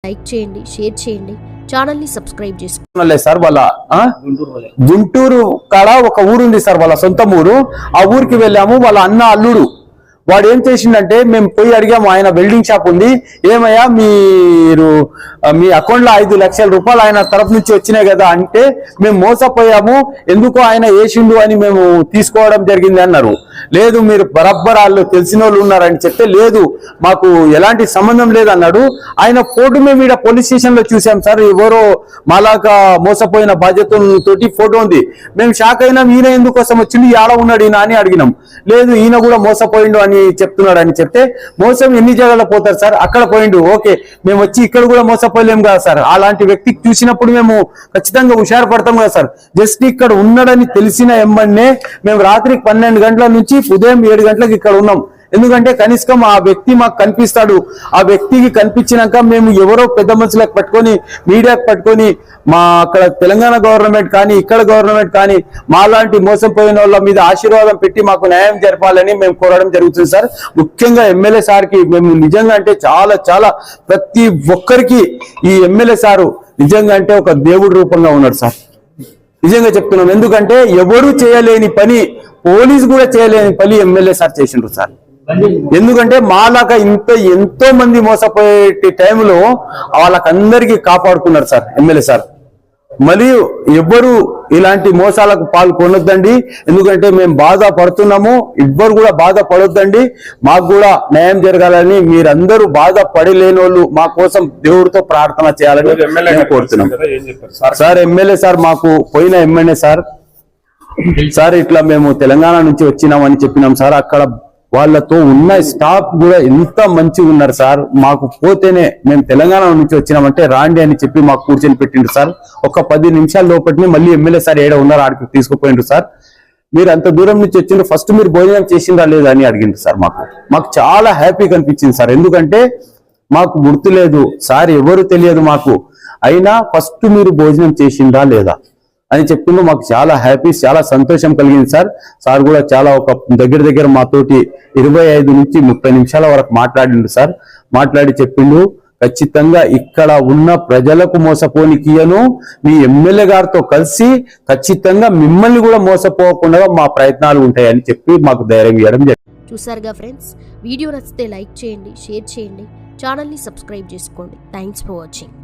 Like చేయండి, share చేయండి, channel ని సబ్స్క్రైబ్ చేసుకోండి. సార్ వాళ్ళ గుంటూరు కాడ ఒక ఊరు ఉంది సార్, వాళ్ళ సొంత ఊరు. ఆ ఊరికి వెళ్ళాము. వాళ్ళ అన్న అల్లుడు వాడు ఏం చేసిండంటే, మేము పోయి అడిగాము, ఆయన వెల్డింగ్ షాప్ ఉంది, ఏమయ్యా మీరు మీ అకౌంట్ లో 5 లక్షల రూపాయలు ఆయన తరఫు నుంచి వచ్చినాయి కదా అంటే, మేము మోసపోయాము, ఎందుకో ఆయన వేసిండు అని మేము తీసుకోవడం జరిగింది అన్నారు. లేదు మీరు బరబ్బర్ వాళ్ళు తెలిసిన వాళ్ళు ఉన్నారని చెప్తే, లేదు మాకు ఎలాంటి సంబంధం లేదన్నాడు. ఆయన ఫోటో మేము ఇక్కడ పోలీస్ స్టేషన్ లో చూసాం సార్, ఎవరో మాలాగా మోసపోయిన బాధ్యతలతోటి ఫోటో ఉంది. మేము షాక్ అయినాం, ఈయన ఎందుకోసం వచ్చింది, ఆడ ఉన్నాడు ఈయన అని అడిగినాం. లేదు ఈయన కూడా మోసపోయిండు అని చెప్తున్నాడు అని చెప్తే, మోసం ఎన్ని జాగాలో పోతారు సార్, అక్కడ పోయిండు, ఓకే మేము వచ్చి ఇక్కడ కూడా మోసపోలేం కదా సార్. అలాంటి వ్యక్తికి చూసినప్పుడు మేము ఖచ్చితంగా హుషారు పడతాం కదా సార్. జస్ట్ ఇక్కడ ఉన్నాడని తెలిసిన ఎమ్మన్నే మేము రాత్రి 12 గంటల నుంచి ఉదయం 7 గంటలకు ఇక్కడ ఉన్నాం. ఎందుకంటే కనీసం ఆ వ్యక్తి మాకు కనిపిస్తాడు. ఆ వ్యక్తికి కనిపించినాక మేము ఎవరో పెద్ద మనుషులకు పట్టుకొని, మీడియాకు పట్టుకొని, మా అక్కడ తెలంగాణ గవర్నమెంట్ కానీ ఇక్కడ గవర్నమెంట్ కానీ మాలాంటి మోసపోయిన వాళ్ళ మీద ఆశీర్వాదం పెట్టి మాకు న్యాయం జరపాలని మేము కోరడం జరుగుతుంది సార్. ముఖ్యంగా ఎమ్మెల్యే సార్కి మేము నిజంగా అంటే చాలా చాలా ప్రతి ఒక్కరికి ఈ ఎమ్మెల్యే సారు నిజంగా అంటే ఒక దేవుడి రూపంగా ఉన్నాడు సార్. నిజంగా చెప్తున్నాం. ఎందుకంటే ఎవరు చేయలేని పని, పోలీసు కూడా చేయలేని పని ఎమ్మెల్యే సార్ చేసిండ్రు సార్. ఎందుకంటే మాలాగా ఎంతో మంది మోసపోయే టైంలో వాళ్ళకందరికీ కాపాడుకున్నారు సార్ ఎమ్మెల్యే సార్. మరియు ఎవ్వరు ఇలాంటి మోసాలకు పాల్గొనొద్దండి. ఎందుకంటే మేము బాధపడుతున్నాము, ఎవ్వరు కూడా బాధపడొద్దండి. మాకు కూడా న్యాయం జరగాలని, మీరందరూ బాధపడలేని వాళ్ళు మా కోసం దేవుడితో ప్రార్థన చేయాలని కోరుతున్నాం సార్. ఎమ్మెల్యే సార్ మాకు పోయిన ఎమ్మెల్యే సార్ ఇట్లా మేము తెలంగాణ నుంచి వచ్చినామని చెప్పినాం సార్. అక్కడ వాళ్ళతో ఉన్న స్టాఫ్ కూడా ఎంత మంచిగా ఉన్నారు సార్. మాకు పోతేనే మేము తెలంగాణ నుంచి వచ్చినామంటే రాండి అని చెప్పి మాకు కూర్చొని పెట్టిండు సార్. ఒక 10 నిమిషాల లోపటిని మళ్ళీ ఎమ్మెల్యే సార్ ఏడ ఉన్నారు ఆడికి తీసుకుపోయిండ్రు సార్. మీరు అంత దూరం నుంచి వచ్చిండ్రు, ఫస్ట్ మీరు భోజనం చేసిందా లేదా అని అడిగిండ్రు సార్. మాకు చాలా హ్యాపీగా అనిపించింది సార్. ఎందుకంటే మాకు గుర్తులేదు సార్, ఎవరు తెలియదు మాకు, అయినా ఫస్ట్ మీరు భోజనం చేసిందా లేదా అని చెప్పిండు. మాకు చాలా హ్యాపీ, చాలా సంతోషం కలిగింది సార్. సార్ కూడా చాలా ఒక దగ్గర మాతోటి 25 నుంచి 30 నిమిషాల వరకు మాట్లాడిండు సార్. మాట్లాడి చెప్పిండు, ఖచ్చితంగా ఇక్కడ ఉన్న ప్రజలకు మోసపోనికియను, మీ ఎమ్మెల్యే గారితో కలిసి ఖచ్చితంగా మిమ్మల్ని కూడా మోసపోకుండా మా ప్రయత్నాలు ఉంటాయని చెప్పి మాకు ధైర్యం ఇవ్వడం జరిగింది. చూసారుగా ఫ్రెండ్స్, వీడియో నచ్చితే లైక్ చేయండి, షేర్ చేయండి, ఛానల్ ని సబ్స్క్రైబ్ చేసుకోండి. Thanks for watching.